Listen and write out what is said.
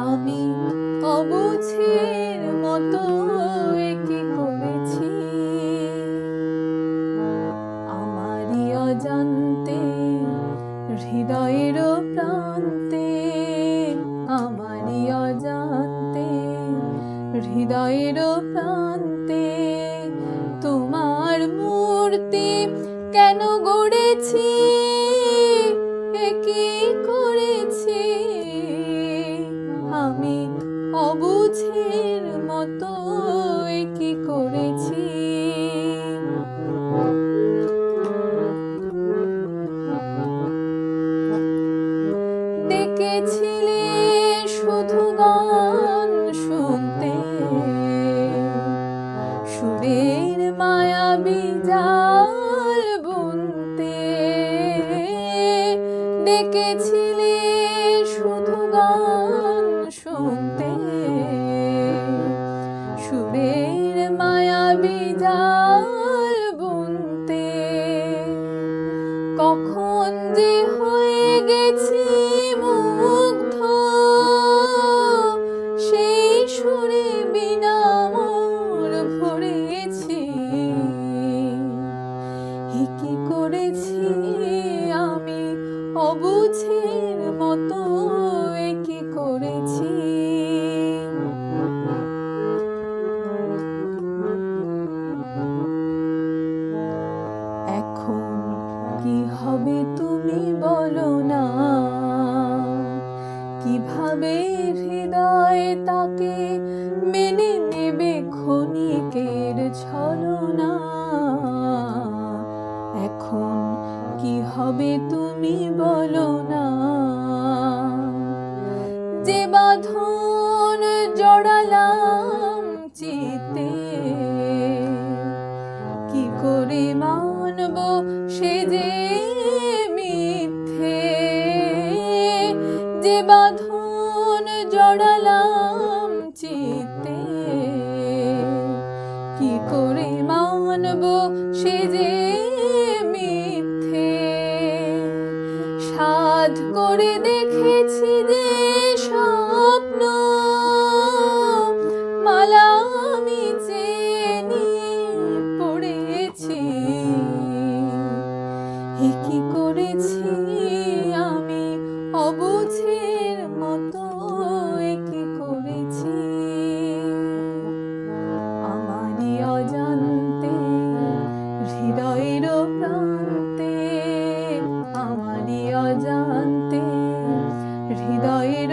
আমি অবুঝের মতো কি করেছি, আমারই অজান্তে হৃদয়ের প্রান্তে, আমারই অজান্তে হৃদয়ের প্রান্তে তোমার মূর্তি কেন গড়েছি, কি করেছি আমি অবুঝের মতো কি করেছি। ডেকেছিলে শুধু গান শুনতে, সুরের মায়াবী জাল বুনতে। ডেকেছিলে শুধু গান শুনতে, সুরের মায়াবী জাল বুনতে। কখন যে হয়ে গেছি মুগ্ধ, সেই সুরে বিনা মোর ভরেছি। কি করেছি আমি অবুঝের মতো কি করেছি। এখন কি হবে তুমি বলো না, কিভাবে হৃদয় তাকে মেনে নেবে ক্ষণিকের ছলনা। এখন কি হবে তুমি বলো না, যে বাঁধন জড়ালাম চিতে, কি করে মানব সে যে মিথ্যে। যে বাঁধন জড়ালাম চিতে, কি করে মানব সে যে মিথ্যে। সাধ করে দেখেছি যে স্বপ্ন, মালা আমি চেয়ে নিয়ে পড়েছি। কি করেছি আমি অবুঝের মতো কি করেছি। আমারই অজান্তে হৃদয়ের প্রান্তে, আমারই অজান্তে হৃদয়ের